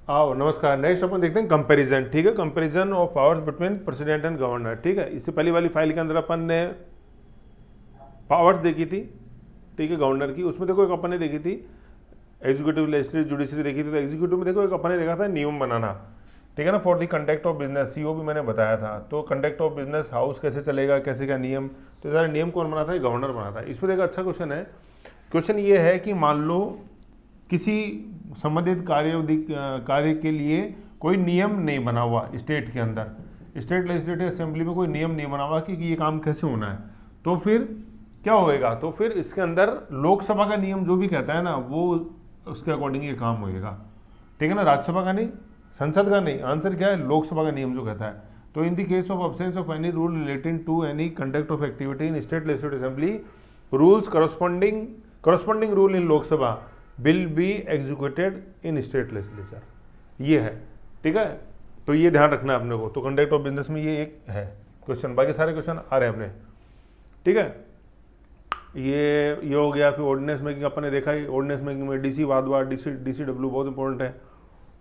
आओ नमस्कार। नेक्स्ट अपन देखते हैं कंपैरिजन। ठीक है, comparison of powers between president and governor. ठीक है, इससे पहली वाली फाइल के अंदर अपन ने पावर्स देखी थी, ठीक है, गवर्नर की। उसमें देखो एक अपन ने देखी थी एग्जीक्यूटिव, लेजिस्लेटिव, जुडिशरी देखी थी। तो एग्जीक्यूटिव में देखो एक अपन ने देखा था नियम बनाना, ठीक है ना, for the conduct of business, CO भी मैंने बताया था। तो कंडक्ट ऑफ बिजनेस हाउस कैसे चलेगा, कैसे क्या नियम, तो सारे नियम कौन बना था? ये गवर्नर बना था। इसमें देखो अच्छा क्वेश्चन है। क्वेश्चन ये है कि मान लो किसी संबंधित कार्य के लिए कोई नियम नहीं बना हुआ स्टेट के अंदर, स्टेट लेजिस्लेटिव असेंबली में कोई नियम नहीं बना हुआ कि ये काम कैसे होना है, तो फिर क्या होएगा? तो फिर इसके अंदर लोकसभा का नियम जो भी कहता है ना, वो उसके अकॉर्डिंग ये काम होएगा, ठीक है ना, राज्यसभा का नहीं, संसद का नहीं। आंसर क्या है? लोकसभा का नियम जो कहता है। तो in the case of absence of any rule relating to any conduct of activity in state legislative assembly, rules corresponding rule in Lok Sabha will be executed in state legislature. ये है, ठीक है। तो ये ध्यान रखना है अपने को। तो कंडक्ट ऑफ बिजनेस में ये एक है क्वेश्चन, बाकी सारे क्वेश्चन आ रहे हैं अपने, ठीक है। ये हो गया। फिर ऑर्डिनेंस मेकिंग अपन ने देखा ही। ऑर्डिनेंस मेकिंग में डीसी वादवा, डीसीडब्ल्यू बहुत इंपॉर्टेंट है,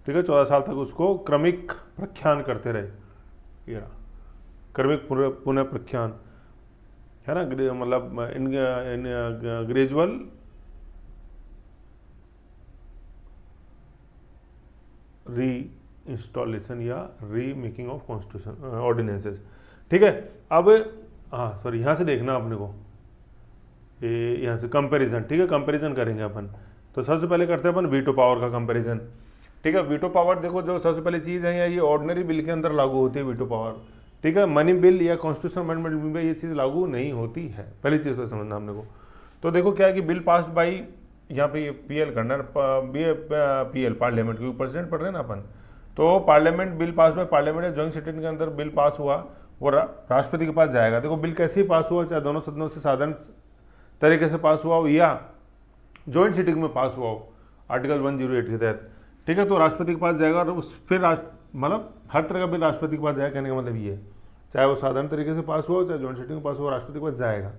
ठीक है। 14 साल तक उसको क्रमिक प्रख्यान करते रहे, ये रहा, क्रमिक पुनः प्रख्यान, है ना, मतलब इन ग्रेजुअल री इंस्टॉलेशन या री मेकिंग ऑफ कॉन्स्टिट्यूशन ऑर्डिनेंसेस, ठीक है। अब हाँ सॉरी, यहाँ से देखना अपने को, ये यहाँ से कंपैरिजन, ठीक है, कंपैरिजन करेंगे अपन। तो सबसे पहले करते हैं अपन वीटो पावर का कंपैरिजन, ठीक है। वीटो पावर देखो, जो सबसे पहली चीज़ है, ये ऑर्डिनरी बिल के अंदर लागू होती है वीटो पावर, ठीक है। मनी बिल या कॉन्स्टिट्यूशन अमेंडमेंट बिल में ये चीज़ लागू नहीं होती है, पहली चीज़ तो समझना हमने को। तो देखो क्या है कि बिल पास बाई, यहाँ पे पीएल करना, पीएल पार्लियामेंट, क्योंकि प्रेसिडेंट पढ़ रहे हैं ना अपन। तो parliament, bill pass by parliament या जॉइंट सिटिंग के अंदर बिल पास हुआ, वो राष्ट्रपति के पास जाएगा। देखो बिल कैसे ही पास हुआ, चाहे दोनों सदनों से साधारण तरीके से पास हुआ हो या जॉइंट सिटिंग में पास हुआ हो आर्टिकल 108 के तहत, ठीक है, तो राष्ट्रपति के पास जाएगा। और उस फिर मतलब हर तरह का बिल राष्ट्रपति के पास जाएगा, कहने का मतलब ये है, चाहे वो साधारण तरीके से पास हुआ हो, चाहे जॉइंट सिटिंग में पास हुआ, राष्ट्रपति के पास जाएगा।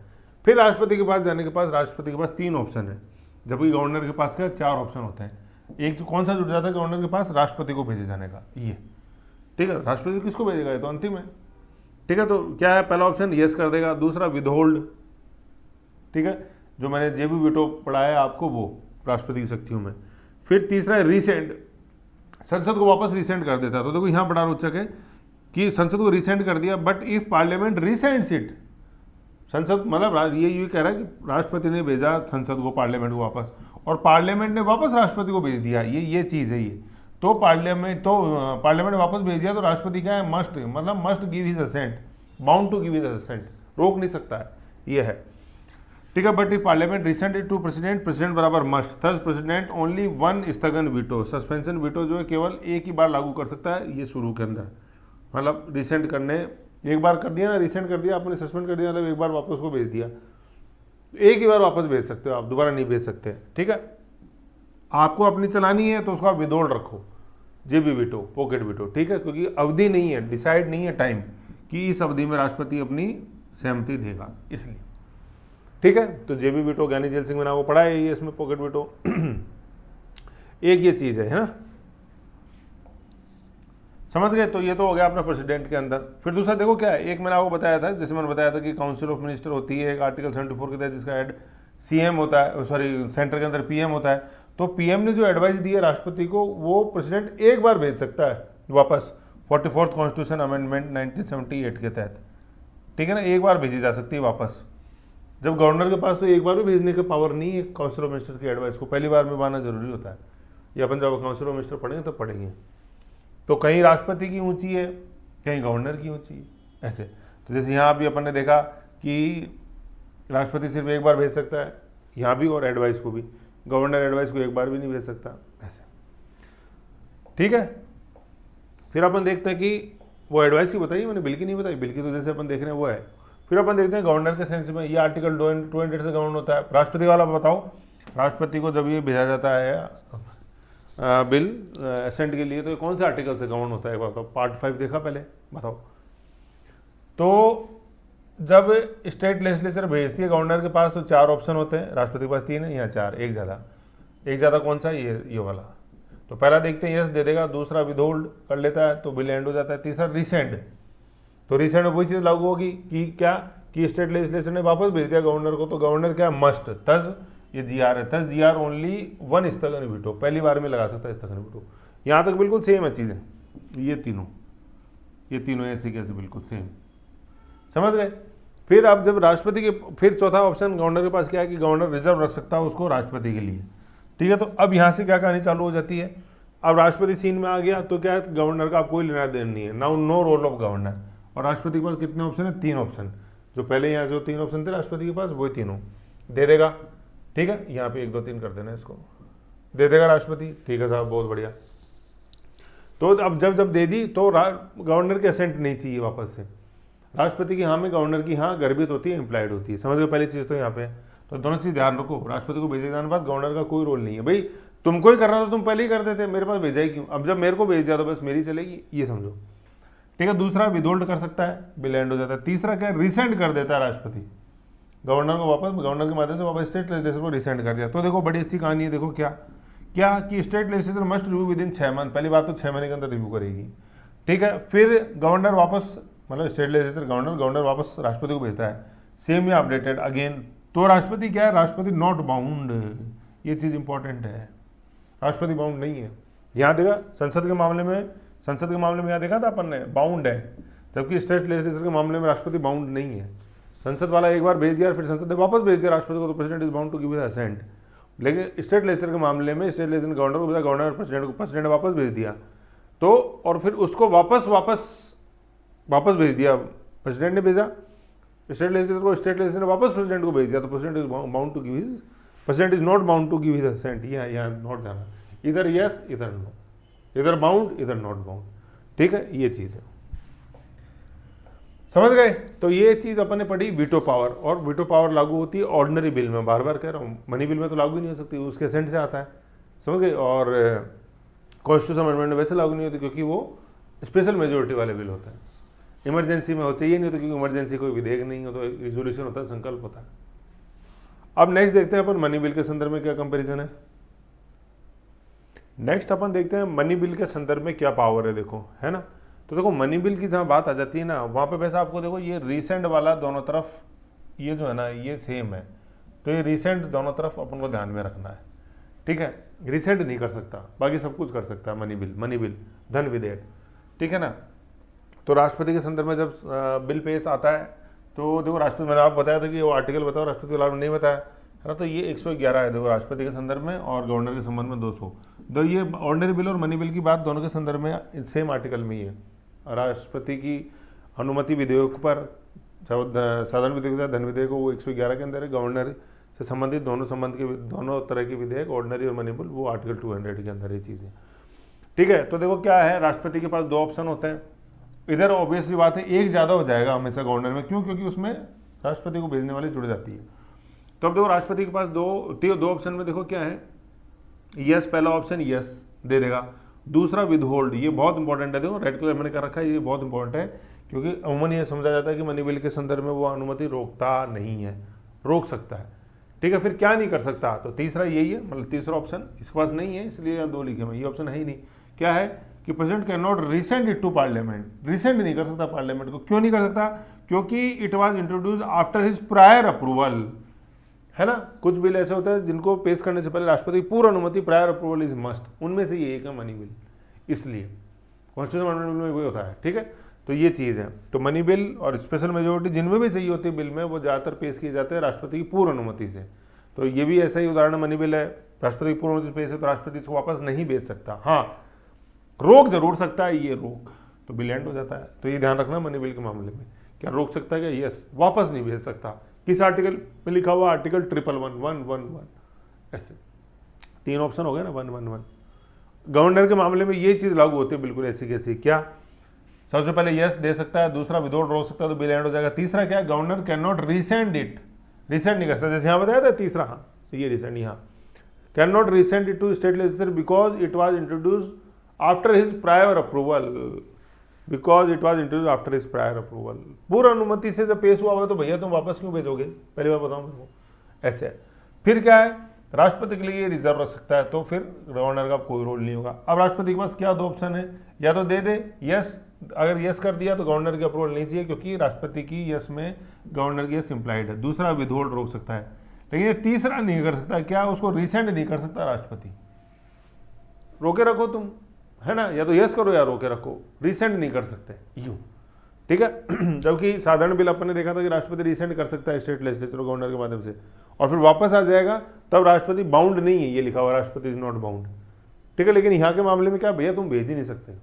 फिर राष्ट्रपति के पास जाने के पास राष्ट्रपति के पास 3 ऑप्शन है, जबकि गवर्नर के पास क्या 4 ऑप्शन होते हैं। एक जो कौन सा जुड़ जाता है गवर्नर के पास? राष्ट्रपति को भेजे जाने का, ये, ठीक है। राष्ट्रपति किसको भेजेगा? ये तो अंतिम है, ठीक है। तो क्या है? पहला ऑप्शन यस कर देगा, दूसरा विदहोल्ड, ठीक है, जो मैंने जे भी वीटो पढ़ाया आपको वो राष्ट्रपति की शक्तियों में। फिर तीसरा है रीसेंड, संसद को वापस रीसेंड कर देता है। तो देखो यहाँ बड़ा रोचक है कि संसद को रीसेंड कर दिया, बट इफ पार्लियामेंट रीसेंड्स इट, संसद मतलब ये कह रहा है कि राष्ट्रपति ने भेजा संसद को, पार्लियामेंट को वापस, और पार्लियामेंट ने वापस राष्ट्रपति को भेज दिया, ये चीज़ है ये। तो पार्लियामेंट ने वापस भेज दिया, तो राष्ट्रपति क्या है? मस्ट, मतलब must give his assent, bound to give his assent, रोक नहीं सकता है, ये है, ठीक है। But if parliament resent it to president, president बराबर must, thus president only one स्थगन वीटो, सस्पेंशन वीटो जो है केवल एक ही बार लागू कर सकता है, ये शुरू के अंदर, मतलब रिसेंट करने, एक बार कर दिया ना, रिसेंट कर दिया आपने, सस्पेंड कर दिया, मतलब एक बार वापस उसको भेज दिया, एक ही बार वापस भेज सकते हो आप, दोबारा नहीं भेज सकते, ठीक है। आपको अपनी चलानी है तो उसको आप विदोल्ड रखो, जेबी वीटो, पॉकेट वीटो, ठीक है, क्योंकि अवधि नहीं है, डिसाइड नहीं है टाइम कि इस अवधि में राष्ट्रपति अपनी सहमति देगा, इसलिए, ठीक है। तो जेबी वीटो, ज्ञानी जेल सिंह मैंने आपको पढ़ा है, ये इसमें पॉकेट वीटो एक ये चीज है ना, समझ गए। तो ये तो हो गया अपना प्रेसिडेंट के अंदर। फिर दूसरा देखो क्या है, एक मैंने आपको बताया था, जैसे मैंने बताया था कि काउंसिल ऑफ मिनिस्टर होती है, एक आर्टिकल 74 के तहत जिसका हेड सीएम होता है, सॉरी सेंटर के अंदर पीएम होता है। तो पीएम ने जो एडवाइस दी है राष्ट्रपति को, वो प्रेसिडेंट एक बार भेज सकता है वापस, 44th कॉन्स्टिट्यूशन अमेंडमेंट 1978 के तहत, ठीक है ना, एक बार भेजी जा सकती है वापस। जब गवर्नर के पास तो एक बार भी भेजने का पावर नहीं है काउंसिल ऑफ मिनिस्टर की एडवाइस को, पहली बार में पाना जरूरी होता है। ये अपन जब काउंसिल ऑफ मिनिस्टर पढ़ेंगे तो पढ़ेंगे। तो कहीं राष्ट्रपति की ऊंची है, कहीं गवर्नर की ऊंची है, ऐसे। तो जैसे यहाँ भी अपन ने देखा कि राष्ट्रपति सिर्फ एक बार भेज सकता है, यहाँ भी, और एडवाइस को भी, गवर्नर एडवाइस को एक बार भी नहीं भेज सकता, ऐसे, ठीक है। फिर अपन देखते हैं कि वो एडवाइस की बताइए, मैंने बिल की नहीं बताई, बिल की तो जैसे अपन देख रहे हैं वो है। फिर अपन देखते हैं गवर्नर के सेंस में, ये आर्टिकल 200 से गवर्न होता है। राष्ट्रपति वाला बताओ, राष्ट्रपति को जब ये भेजा जाता है बिल असेंट के लिए, तो ये कौन से आर्टिकल से गवर्न होता है? बताओ, पार्ट 5 देखा पहले, बताओ। तो जब स्टेट लेजिस्लेचर भेजती है गवर्नर के पास, तो 4 ऑप्शन होते हैं, राष्ट्रपति के पास 3 है, यहाँ 4, एक ज़्यादा कौन सा? ये वाला। तो पहला देखते हैं यस दे देगा, दूसरा विदहोल्ड कर लेता है तो बिल एंड हो जाता है, तीसरा रिसेंड, तो रिसेंड में वही चीज लागू होगी कि क्या कि स्टेट लेजिस्लेचर ने वापस भेज दिया गवर्नर को, तो गवर्नर क्या मस्ट, तज ये जीआर है, तज जीआर ओनली वन स्थगन वीटो, पहली बार में लगा सकता है स्थगन वीटो। यहाँ तक बिल्कुल सेम है चीजें, ये तीनों ऐसी कैसे बिल्कुल सेम, समझ गए। फिर आप जब राष्ट्रपति के, फिर चौथा ऑप्शन गवर्नर के पास क्या है कि गवर्नर रिजर्व रख सकता है उसको राष्ट्रपति के लिए, ठीक है। तो अब यहाँ से क्या कहानी चालू हो जाती है, अब राष्ट्रपति सीन में आ गया तो क्या है, गवर्नर का आप कोई लेना देना नहीं है, now no role of governor. और राष्ट्रपति के पास कितने ऑप्शन है, 3 ऑप्शन, जो पहले यहाँ जो 3 ऑप्शन थे राष्ट्रपति के पास वही तीनों दे देगा, ठीक है। यहाँ पे 1 2 3 कर देना, इसको दे देगा राष्ट्रपति, ठीक है साहब, बहुत बढ़िया। तो अब जब दे दी तो गवर्नर की असेंट नहीं चाहिए वापस से, राष्ट्रपति की हाँ में गवर्नर की हाँ गर्भित होती है, इंप्लाइड होती है, समझ गए पहली चीज तो यहाँ पे। तो दोनों चीज ध्यान रखो, राष्ट्रपति को भेजे जाने बाद गवर्नर का कोई रोल नहीं है, भाई तुमको ही करना था तुम पहले ही कर देते, मेरे पास भेजा ही क्यों, अब जब मेरे को भेज दिया तो बस मेरी चलेगी, ये समझो, ठीक है। दूसरा विदहोल्ड कर सकता है, बिल एंड हो जाता है। तीसरा क्या, रिसेंड कर देता है राष्ट्रपति गवर्नर को वापस, गवर्नर के माध्यम से वापस स्टेट लेजिस्लेचर को रिसेंड कर दिया। तो देखो बड़ी अच्छी कहानी है, देखो क्या क्या कि state legislature must review with in 6 month, पहली बात तो 6 महीने के अंदर रिव्यू करेगी, ठीक है। फिर गवर्नर वापस, मतलब स्टेट लेजिस्लेचर गवर्नर वापस राष्ट्रपति को भेजता है, सेम या अपडेटेड अगेन। तो राष्ट्रपति क्या है, राष्ट्रपति नॉट बाउंड, ये चीज इंपॉर्टेंट है, राष्ट्रपति बाउंड नहीं है। यहाँ देखा संसद के मामले में यहाँ देखा था अपन ने बाउंड है, जबकि स्टेट लेजिस्लेचर के मामले में राष्ट्रपति बाउंड नहीं है। संसद वाला एक बार भेज दिया फिर संसद ने वापस भेज दिया राष्ट्रपति को, तो president is bound to give his assent. लेकिन स्टेट लेजिस्लेचर के मामले में स्टेट लेजिस्लेचर गवर्नर को भेजा, गवर्नर प्रेसिडेंट ने वापस भेज दिया, तो और फिर उसको वापस भेज दिया, प्रेसिडेंट ने भेजा स्टेट लेजिस्लेचर को, स्टेट लेजिस्लेचर ने वापस प्रेसिडेंट को भेज दिया, तो president is bound to give his, president is not bound to give his assent. यहाँ नॉट जाना, इधर यस इधर नो, इधर बाउंड इधर नॉट बाउंड, ठीक है, ये चीज है, समझ गए। तो ये चीज अपन ने पढ़ी वीटो पावर, और वीटो पावर लागू होती है ऑर्डिनरी बिल में, बार बार कह रहा हूँ, मनी बिल में तो लागू ही नहीं हो सकती, उसके असेंट से आता है, समझ गए। और कॉन्स्टिट्यूशन अमेंडमेंट में वैसे लागू नहीं होती क्योंकि वो स्पेशल मेजोरिटी वाले बिल होते हैं, इमरजेंसी में हो चाहिए नहीं होता, क्योंकि इमरजेंसी कोई विधेयक नहीं हो तो रिजोल्यूशन होता है, संकल्प होता है। अब नेक्स्ट देखते हैं अपन मनी बिल के संदर्भ में क्या कंपैरिजन है। नेक्स्ट अपन देखते हैं मनी बिल के संदर्भ में क्या पावर है, देखो है ना। तो देखो मनी बिल की जहाँ बात आ जाती है ना, वहाँ पे वैसा आपको देखो ये रिसेंट वाला दोनों तरफ ये जो है ना ये सेम है, तो ये रिसेंट दोनों तरफ अपन को ध्यान में रखना है, ठीक है। रिसेंट नहीं कर सकता, बाकी सब कुछ कर सकता है मनी बिल धन विधेयक, ठीक है ना। तो राष्ट्रपति के संदर्भ में जब बिल पेश आता है तो देखो राष्ट्रपति, मैंने आपको बताया था कि वो आर्टिकल बताओ, राष्ट्रपति के अलावा नहीं बताया है ना, तो ये 111 है देखो राष्ट्रपति के संदर्भ में, और गवर्नर के संबंध में 200। तो ये ऑर्डिनरी बिल और मनी बिल की बात दोनों के संदर्भ में सेम आर्टिकल में ही है। राष्ट्रपति की अनुमति विधेयक पर, साधारण विधेयक धन विधेयक वो 111 के अंदर है, गवर्नर से संबंधित दोनों तरह के विधेयक ऑर्डिनरी और मनी बिल वो आर्टिकल 200 के अंदर ये चीज़ें, ठीक है। तो देखो क्या है, राष्ट्रपति के पास 2 ऑप्शन होते हैं, इधर ऑब्वियसली बात है एक ज़्यादा हो जाएगा हमेशा गवर्नर में, क्यों, क्योंकि उसमें राष्ट्रपति को भेजने वाली जुड़ जाती है। तो अब देखो राष्ट्रपति के पास दो ऑप्शन में देखो क्या है, यस पहला ऑप्शन यस दे देगा, दूसरा विदहोल्ड, ये बहुत इंपॉर्टेंट है, देखो रेड कलर मैंने कर रखा है, ये बहुत इंपॉर्टेंट है, क्योंकि अमूमन ये समझा जाता है कि मनी बिल के संदर्भ में वो अनुमति रोकता नहीं है, रोक सकता है, ठीक है। फिर क्या नहीं कर सकता, तो तीसरा यही है, मतलब तीसरा ऑप्शन इसके पास नहीं है, इसलिए यहाँ 2 लिखे हुए, ये ऑप्शन है ही नहीं। क्या है कि president can not resend it to parliament, resend नहीं कर सकता पार्लियामेंट को, क्यों नहीं कर सकता, क्योंकि it was introduce after his prior approval, है ना। कुछ बिल ऐसे होते हैं जिनको पेश करने से पहले राष्ट्रपति की पूर्व अनुमति, प्रायर अप्रूवल इज मस्ट, उनमें से ये एक है मनी बिल, इसलिए कॉन्स्टिट्यूशन अमेंडमेंट में वही होता है, ठीक है। तो ये चीज़ है, तो मनी बिल और स्पेशल मेजोरिटी जिनमें भी चाहिए होती है बिल में, वो ज़्यादातर पेश किए जाते हैं राष्ट्रपति की पूर्व अनुमति से। तो ये भी ऐसा ही उदाहरण मनी बिल है, राष्ट्रपति की पूर्व अनुमति पेश है तो राष्ट्रपति इसको वापस नहीं भेज सकता, हाँ रोक जरूर सकता है, ये रोक तो बिल एंड हो जाता है। तो ये ध्यान रखना मनी बिल के मामले में, क्या रोक सकता है क्या, यस, वापस नहीं भेज सकता। किस आर्टिकल में लिखा हुआ, आर्टिकल 111 ऐसे 3 ऑप्शन हो गए ना, 111। गवर्नर के मामले में ये चीज लागू होती है बिल्कुल ऐसी कैसी, क्या सबसे पहले यस दे सकता है, दूसरा विदहोल्ड रोक सकता है तो बिल एंड हो जाएगा, तीसरा क्या, governor can not resend it, resend नहीं कर सकता, जैसे यहाँ बताया था तीसरा, हाँ ये रिसेंड, यहाँ can not resend it to state legislature because it was introduce after his prior approval, because it was introduce after his prior approval, पूर्व अनुमति से जब पेश हुआ हुआ तो भैया तुम वापस क्यों भेजोगे, पहली बार बताऊं मेरे को, ऐसे है। फिर क्या है राष्ट्रपति के लिए रिजर्व रख सकता है, तो फिर गवर्नर का कोई रोल नहीं होगा। अब राष्ट्रपति के पास क्या दो ऑप्शन है, या तो दे दे यस, अगर यस कर दिया तो गवर्नर की अप्रूवल नहीं चाहिए, क्योंकि राष्ट्रपति की यस में गवर्नर की यस इम्प्लाइड है। दूसरा विदहोल्ड रोक सकता है, लेकिन ये तीसरा नहीं कर सकता, क्या उसको रिसेंड नहीं कर सकता राष्ट्रपति। रोके रखो तुम, है ना, या तो यस करो या रोके रखो, रिसेंड नहीं कर सकते यूं, ठीक है। जबकि साधारण बिल अपन ने देखा था कि राष्ट्रपति रिसेंड कर सकता है स्टेट लेजिस्लेचर गवर्नर के माध्यम से, और फिर वापस आ जाएगा, तब राष्ट्रपति बाउंड नहीं है, ये लिखा हुआ राष्ट्रपति इज नॉट बाउंड, ठीक है। लेकिन यहाँ के मामले में क्या, भैया तुम भेज ही नहीं सकते,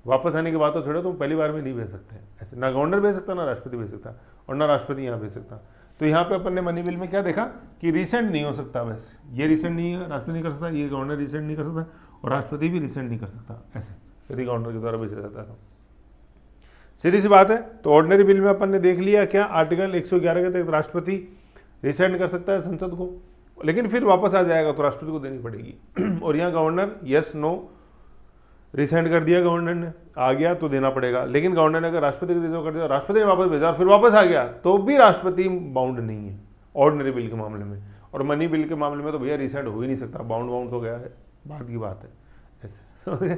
वापस आने की बात तो छोड़ो, तुम पहली बार में नहीं भेज सकते, ऐसे ना गवर्नर भेज सकता, ना राष्ट्रपति भेज सकता, और ना राष्ट्रपति यहाँ भेज सकता। तो यहाँ पे अपन ने मनी बिल में क्या देखा कि रिसेंड नहीं हो सकता, बस ये रिसेंड नहीं है, राष्ट्रपति नहीं कर सकता, ये गवर्नर रिसेंड नहीं कर सकता, और राष्ट्रपति भी रिसेंड नहीं कर सकता, ऐसे यदि गवर्नर के द्वारा भेजा जाता है तो। सीधी सी बात है। तो ऑर्डिनरी बिल में अपन ने देख लिया क्या, आर्टिकल 111 के तहत राष्ट्रपति रिसेंड कर सकता है संसद को, लेकिन फिर वापस आ जाएगा तो राष्ट्रपति को देनी पड़ेगी। और यहाँ गवर्नर यस नो रिसेंड कर दिया, गवर्नर ने आ गया तो देना पड़ेगा, लेकिन गवर्नर ने अगर राष्ट्रपति को रिजर्व कर दिया, राष्ट्रपति ने वापस भेजा, फिर वापस आ गया, तो भी राष्ट्रपति बाउंड नहीं है ऑर्डिनरी बिल के मामले में। और मनी बिल के मामले में तो भैया रिसेंड हो ही नहीं सकता, बाउंड तो गया है, बात की बात है, ऐसे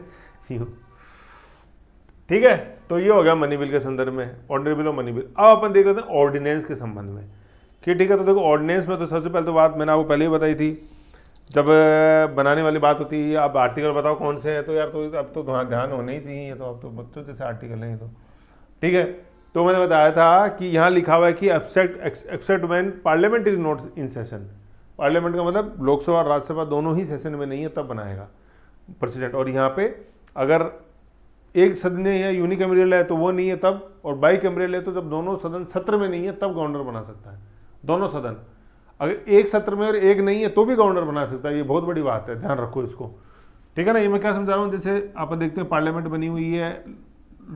ठीक है। तो ये हो गया मनी बिल के संदर्भ में, ऑर्डिनरी बिल और मनी बिल। अब अपन देख लेते हैं ऑर्डिनेंस के संबंध में कि ठीक है। तो देखो ऑर्डिनेंस में तो सबसे पहले तो बात मैंने आपको पहले ही बताई थी, जब बनाने वाली बात होती है, आप आर्टिकल बताओ कौन से हैं, तो यार तो अब तो ध्यान होने ही चाहिए, तो अब तो बच्चों जैसे आर्टिकल हैं, तो ठीक है। तो मैंने बताया था कि यहाँ लिखा हुआ है कि except when parliament is not in session, parliament का मतलब लोकसभा और राज्यसभा दोनों ही सेशन में नहीं है, तब बनाएगा प्रेसिडेंट। और यहाँ पे अगर एक सदन या यूनिकैमरल है तो वो नहीं है तब, और बाईकैमरल है तो जब दोनों सदन सत्र में नहीं है तब गवर्नर बना सकता है, दोनों सदन। अगर एक सत्र में और एक नहीं है तो भी गवर्नर बना सकता है, ये बहुत बड़ी बात है, ध्यान रखो इसको, ठीक है ना। ये मैं क्या समझा रहा हूँ, जैसे आप देखते हैं पार्लियामेंट बनी हुई है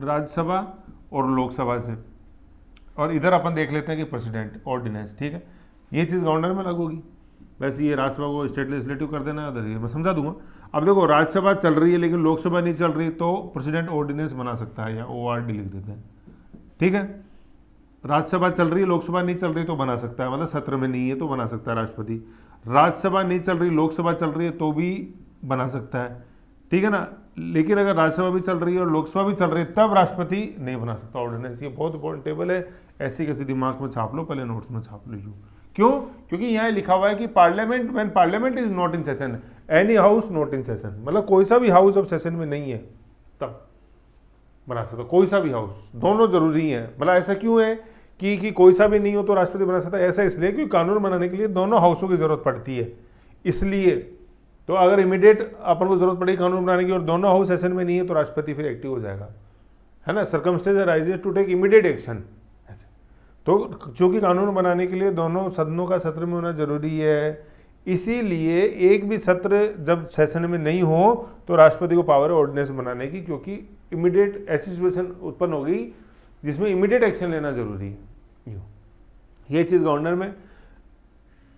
राज्यसभा और लोकसभा से, और इधर अपन देख लेते हैं कि प्रेसिडेंट ऑर्डिनेंस, ठीक है, ये चीज़ गवर्नर में लागू होगी। वैसे ये राज्यसभा को स्टेट लेजिस्लेटिव कर देना, अदर ये मैं समझा दूंगा। अब देखो राज्यसभा चल रही है लेकिन लोकसभा नहीं चल रही, तो प्रेसिडेंट ऑर्डिनेंस बना सकता है, या ORD लिख देते हैं, ठीक है। राज्यसभा चल रही है लोकसभा नहीं चल रही तो बना सकता है, मतलब सत्र में नहीं है तो बना सकता है राष्ट्रपति। राज्यसभा नहीं चल रही लोकसभा चल रही है तो भी बना सकता है, ठीक है ना। लेकिन अगर राज्यसभा भी चल रही है और लोकसभा भी चल रही है तब राष्ट्रपति नहीं बना सकता ऑर्डिनेंस। ये बहुत इंपॉर्टेंट टेबल है, ऐसी कैसी दिमाग में छाप लो, पहले नोट्स में छाप लो। क्यों? क्योंकि यहाँ लिखा हुआ है कि parliament when parliament is not in session, any house not in session, मतलब कोई सा भी हाउस अब सेशन में नहीं है तब बना सकता, कोई सा भी हाउस, दोनों जरूरी है। मतलब ऐसा क्यों है कि कोई सा भी नहीं हो तो राष्ट्रपति बना सकता है, ऐसा इसलिए क्योंकि कानून बनाने के लिए दोनों हाउसों की जरूरत पड़ती है, इसलिए। तो अगर इमीडिएट अपन को जरूरत पड़ेगी कानून बनाने की और दोनों हाउस सेशन में नहीं है तो राष्ट्रपति फिर एक्टिव हो जाएगा, है ना। Circumstance arises to take immediate action, तो चूंकि कानून बनाने के लिए दोनों सदनों का सत्र में होना जरूरी है, इसीलिए एक भी सत्र जब सेशन में नहीं हो तो राष्ट्रपति को पावर है ऑर्डिनेंस बनाने की, क्योंकि इमीडिएट ऐसी सिचुएशन उत्पन्न होगी जिसमें इमीडिएट एक्शन लेना जरूरी है। ये चीज़ गवर्नर में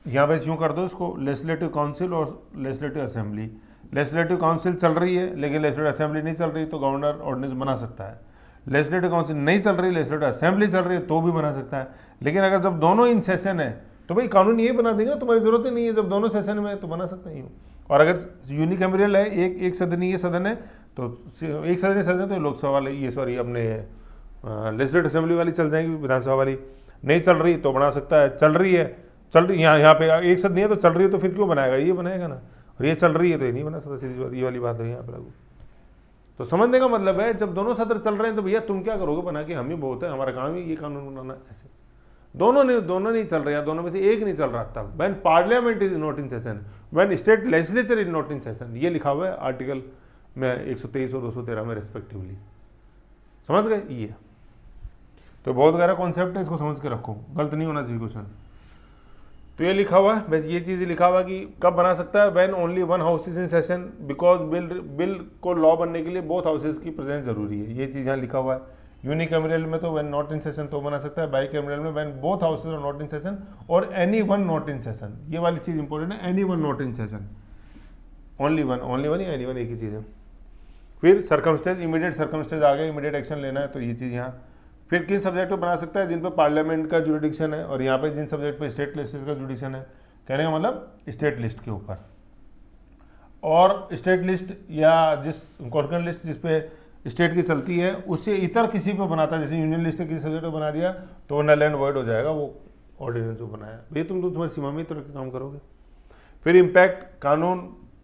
यहाँ पे यूँ कर दो इसको, लेजिस्लेटिव काउंसिल और लेजिस्लेटिव असेंबली। लेजिस्लेटिव काउंसिल चल रही है लेकिन लेजिस्लेटिव असेंबली नहीं चल रही तो गवर्नर ऑर्डिनेंस बना सकता है। लेजिस्लेटिव काउंसिल नहीं चल रही, लेजिस्लेटिव असेंबली चल रही है तो भी बना सकता है। लेकिन अगर जब दोनों इन सेशन है तो भाई कानून ये बना देंगे, तुम्हारी जरूरत ही नहीं है, जब दोनों सेशन में है तो बना सकते हैं। और अगर यूनिकैमरल है, एक सदनीय सदन है, तो एक सदनीय सदन है तो लोकसभा वाले ये सॉरी अपने लेजिस्लेटिव असेंबली वाली चल जाएगी, विधानसभा वाली नहीं चल रही तो बना सकता है। चल रही है यहाँ पे एक सदनीय है तो चल रही है तो फिर क्यों बनाएगा, ये बनाएगा ना, और ये चल रही है तो ये नहीं बना सकता, सीधी बात ये वाली बात है यहाँ पर लागू। तो समझने का मतलब है जब दोनों सत्र चल रहे हैं तो भैया तुम क्या करोगे बना के, हम ही बहुत है, हमारा काम ही ये कानून बनाना। ऐसे दोनों नहीं चल रहे हैं, दोनों में से एक नहीं चल रहा तब when parliament is not in session, when state legislature is not in session, ये लिखा हुआ है आर्टिकल में 123 और 213 में रिस्पेक्टिवली। समझ गए? ये तो बहुत गहरा कॉन्सेप्ट है, इसको समझ के रखो, गलत नहीं होना चाहिए क्वेश्चन। तो ये लिखा हुआ है, बस ये चीज़ लिखा हुआ कि कब बना सकता है, when only one house is in session, because bill को लॉ बनने के लिए बोथ हाउसेज की प्रेजेंस जरूरी है। ये चीज़ यहाँ लिखा हुआ है। यूनिकैमरल में तो व्हेन नॉट इन सेशन तो बना सकता है, बाईकैमरल में when both houses are not in session और any one not in session. ये वाली चीज़ इंपॉर्टेंट है, any one not in session, only one या एनी वन एक ही चीज़ है। फिर सर्कमस्टेंस, इमीडिएट सर्कमस्टेंस आ गए, इमीडिएट एक्शन लेना है तो ये चीज़ यहाँ। फिर किन सब्जेक्ट पे बना सकता है, जिन पे पार्लियामेंट का जुरिडिक्शन है, और यहाँ पे जिन सब्जेक्ट पे स्टेट लेजिस्लेचर का जुरिडिक्शन है। कहने का मतलब स्टेट लिस्ट के ऊपर। और स्टेट लिस्ट या जिस कॉन्करेंट लिस्ट जिस पे स्टेट की चलती है उससे इतर किसी पे बनाता है, जैसे यूनियन लिस्ट किसी सब्जेक्ट पे बना दिया तो वो नल एंड वॉइड हो जाएगा वो ऑर्डिनेंस जो बनाया। भैया तुम तो तुम्हारी सीमा में तो काम करोगे। फिर इम्पैक्ट, कानून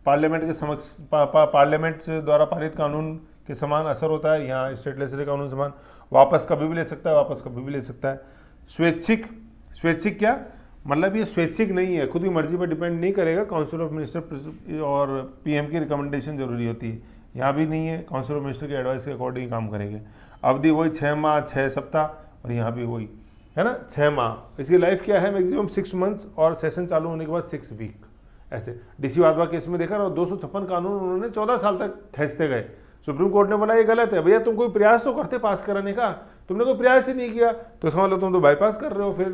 पार्लियामेंट के समक्ष पार्लियामेंट से द्वारा पारित कानून के समान असर होता है, यहाँ स्टेट लेजिस्लेटिव कानून समान वापस कभी भी ले सकता है, वापस कभी भी ले सकता है। स्वैच्छिक, स्वैच्छिक क्या मतलब, ये स्वैच्छिक नहीं है, खुद की मर्जी पर डिपेंड नहीं करेगा, काउंसिल ऑफ मिनिस्टर और पीएम की रिकमेंडेशन जरूरी होती है, यहाँ भी नहीं है, काउंसिल ऑफ मिनिस्टर के एडवाइस के अकॉर्डिंग काम करेंगे। अवधि वही 6 माह 6 सप्ताह, और यहाँ भी वही है ना 6 माह। इसकी लाइफ क्या है, मैक्सिमम 6 मंथ्स, और सेशन चालू होने के बाद 6 वीक। ऐसे डीसी वाधवा केस में देखा, और 256 कानून उन्होंने 14 साल तक खींचते गए। सुप्रीम कोर्ट ने बोला ये गलत है, भैया तुम कोई प्रयास तो करते पास कराने का, तुमने कोई प्रयास ही नहीं किया, तो इसका मतलब तुम तो बाईपास कर रहे हो फिर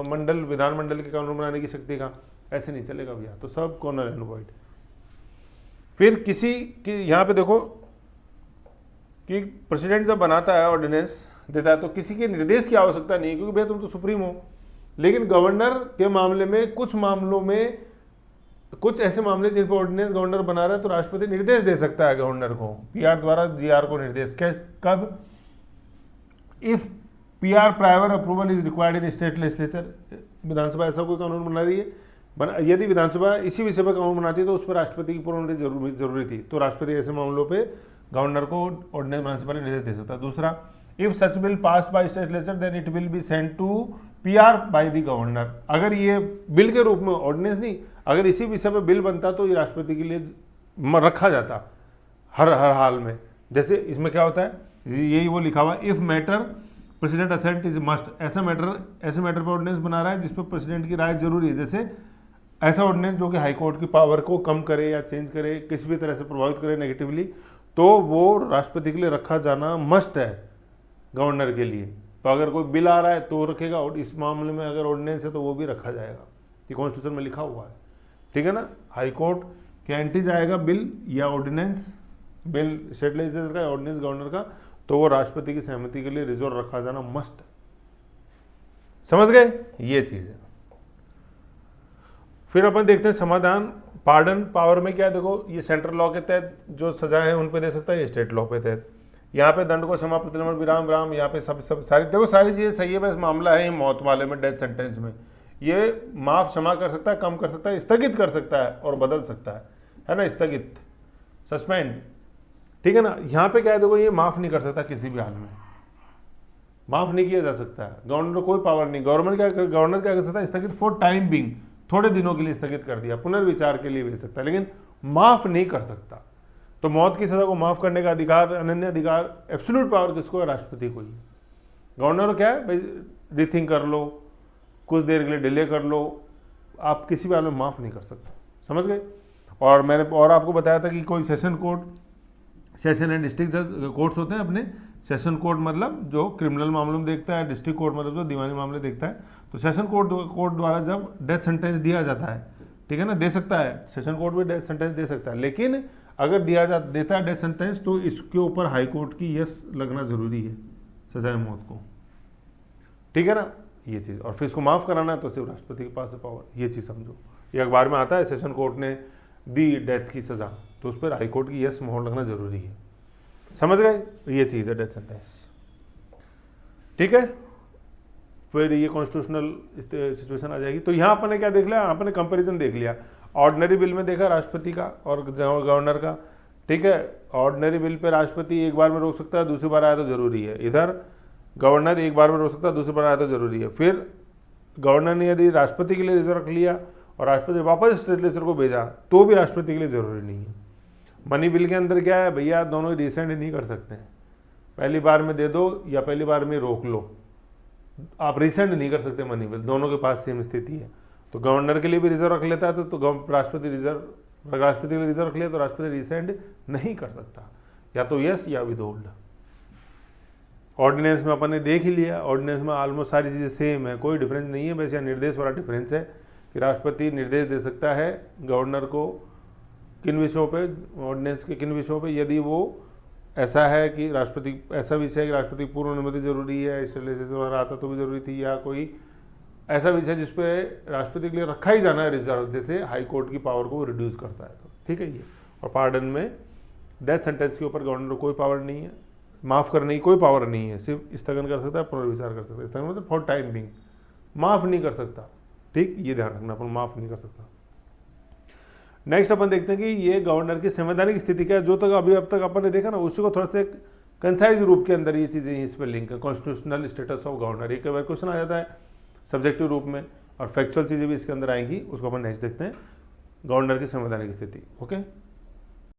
मंडल विधानमंडल के कानून बनाने की शक्ति का। ऐसे नहीं चलेगा भैया, तो सब कॉर्नर एंड वॉइड। फिर किसी की यहाँ पे देखो कि प्रेसिडेंट जब बनाता है ऑर्डिनेंस देता है तो किसी के निर्देश की आवश्यकता नहीं, क्योंकि भैया तुम तो सुप्रीम हो। लेकिन गवर्नर के मामले में कुछ मामलों में, कुछ ऐसे मामले जिन पर ऑर्डिनेंस गवर्नर बना रहा है तो राष्ट्रपति निर्देश दे सकता है गवर्नर को, पीआर द्वारा जीआर को निर्देश। कब? If PR prior approval is required in state legislature. विधानसभा ऐसा कोई कानून बना रही है, यदि विधानसभा इसी विषय पर कानून बनाती है तो उस पर राष्ट्रपति की पूर्ण जरूरी थी, तो राष्ट्रपति ऐसे मामलों पे गवर्नर को ऑर्डिनेंस बनाने से पहले निर्देश दे सकता है। दूसरा, if such bill pass by state legislature then it will be sent to PR by the governor. अगर ये बिल के रूप में, ऑर्डिनेंस नहीं, अगर इसी विषय पर बिल बनता तो ये राष्ट्रपति के लिए रखा जाता हर हाल में। जैसे इसमें क्या होता है, यही वो लिखा हुआ, if matter president assent is must. ऐसे मैटर पर ऑर्डिनेंस बना रहा है जिस पर प्रेसिडेंट की राय जरूरी है, जैसे ऐसा ऑर्डिनेंस जो कि हाईकोर्ट की पावर को कम करे या चेंज करे, किसी भी तरह से प्रभावित करे नेगेटिवली, तो वो राष्ट्रपति के लिए रखा जाना मस्ट है गवर्नर के लिए। तो अगर कोई बिल आ रहा है तो रखेगा, और इस मामले में अगर ऑर्डिनेंस है तो वो भी रखा जाएगा, ये कॉन्स्टिट्यूशन में लिखा हुआ है, ठीक है ना। हाईकोर्ट के एंटी जाएगा बिल या ऑर्डिनेंस, बिल स्टेट लेजिस्लेचर का, ऑर्डिनेंस गवर्नर का, तो वो राष्ट्रपति की सहमति के लिए रिजर्व रखा जाना मस्ट है। समझ गए, ये चीज है। फिर अपन देखते हैं समाधान। पार्डन पावर में क्या है, देखो ये सेंट्रल लॉ के तहत जो सजाएं हैं उन पे दे सकता है, ये स्टेट लॉ पे तहत। यहाँ पे दंड को क्षमा प्रतिलंबन विराम विराम, यहाँ पे सब सारी देखो सारी चीजें सही है। बस मामला है मौत वाले में, डेथ सेंटेंस में ये माफ क्षमा कर सकता है, कम कर सकता है, स्थगित कर सकता है और बदल सकता है ना, स्थगित, सस्पेंड, ठीक है ना। यहाँ पे क्या है, देखो ये माफ नहीं कर सकता, किसी भी हाल में माफ नहीं किया जा सकता है, गवर्नर को कोई पावर नहीं। गवर्नर क्या कर सकता है, स्थगित फॉर टाइम बिंग, थोड़े दिनों के लिए स्थगित कर दिया, पुनर्विचार के लिए भेज सकता है, लेकिन माफ नहीं कर सकता। तो मौत की सजा को माफ करने का अधिकार, अनन्य अधिकार, एब्सोल्यूट पावर किसको है, राष्ट्रपति को ही। गवर्नर क्या है भाई, रीथिंक कर लो, कुछ देर के लिए डिले कर लो, आप किसी भी हाल में माफ नहीं कर सकते। समझ गए। और मैंने और आपको बताया था कि कोई session court, session and district जज कोर्ट्स होते हैं अपने। सेशन कोर्ट मतलब जो क्रिमिनल मामलों में देखता है, डिस्ट्रिक्ट कोर्ट मतलब जो दीवानी मामले देखता है। तो सेशन कोर्ट द्वारा जब डेथ सेंटेंस दिया जाता है, ठीक है ना, दे सकता है, सेशन कोर्ट भी डेथ सेंटेंस दे सकता है, लेकिन अगर देता है डेथ सेंटेंस तो इसके ऊपर हाई कोर्ट की यस लगना जरूरी है, सजाए मौत को, ठीक है ना, ये चीज़। और फिर इसको माफ कराना है तो सिर्फ राष्ट्रपति के पास है पावर, ये चीज़ समझो। ये अखबार में आता है, सेशन कोर्ट ने दी डेथ की सजा, तो उस पर हाई कोर्ट की यस मोहर लगना जरूरी है। समझ गए, ये चीज़ है डेथ सेंटेंस, ठीक है। फिर ये कॉन्स्टिट्यूशनल सिचुएशन आ जाएगी। तो यहाँ अपन ने क्या देख लिया, अपन ने कंपैरिजन देख लिया। ऑर्डिनरी बिल में देखा राष्ट्रपति का और गवर्नर का, ठीक है। ऑर्डिनरी बिल पे राष्ट्रपति एक बार में रोक सकता है, दूसरी बार आया तो जरूरी है। इधर गवर्नर एक बार में रोक सकता है, दूसरी बार आया तो जरूरी है। फिर गवर्नर ने यदि राष्ट्रपति के लिए रिजर्व रख लिया और राष्ट्रपति वापस स्टेट लेजिस्लेचर को भेजा तो भी राष्ट्रपति के लिए जरूरी नहीं है। मनी बिल के अंदर क्या है भैया, दोनों रिसेंट नहीं कर सकते हैं, पहली बार में दे दो या पहली बार में रोक लो, आप रिसेंट नहीं कर सकते मनी बिल, दोनों के पास सेम स्थिति है। तो गवर्नर के लिए भी रिजर्व रख लेता है तो राष्ट्रपति के लिए रिजर्व रख लिया तो राष्ट्रपति रिसेंट नहीं कर सकता, या तो यस या विदहोल्ड। ऑर्डिनेंस में अपन ने देख ही लिया, ऑर्डिनेंस में ऑलमोस्ट सारी चीजें सेम है, कोई डिफरेंस नहीं है, बस यहाँ निर्देश वाला डिफरेंस है कि राष्ट्रपति निर्देश दे सकता है गवर्नर को किन विषयों पे, ऑर्डिनेंस के किन विषयों पे, यदि वो ऐसा है कि राष्ट्रपति, ऐसा विषय है कि राष्ट्रपति की पूर्व अनुमति जरूरी है, स्टेट लेजिस्लेचर वगैरह आता तो भी जरूरी थी, या कोई ऐसा विषय जिसपे राष्ट्रपति के लिए रखा ही जाना है रिजर्व, जैसे हाई कोर्ट की पावर को रिड्यूस करता है, तो ठीक है ये। और पार्डन में डेथ सेंटेंस के ऊपर गवर्नर को कोई पावर नहीं है, माफ़ करने की कोई पावर नहीं है, सिर्फ स्थगन कर सकता है, पुनर्विचार कर सकता है। स्थगन मतलब फॉर टाइम बिंग, माफ़ नहीं कर सकता, ठीक, ये ध्यान रखना, अपन माफ़ नहीं कर सकता। नेक्स्ट अपन देखते हैं कि ये गवर्नर की संवैधानिक स्थिति क्या है, जो तक अब तक अपन ने देखा ना, उसी को थोड़ा सा कंसाइज रूप के अंदर ये चीज़ें इस पर लिंक है। कॉन्स्टिट्यूशनल स्टेटस ऑफ गवर्नर, एक बार क्वेश्चन आ जाता है सब्जेक्टिव रूप में, और फैक्चुअल चीज़ें भी इसके अंदर आएंगी, उसको अपन नेक्स्ट देखते हैं, गवर्नर की संवैधानिक स्थिति। ओके।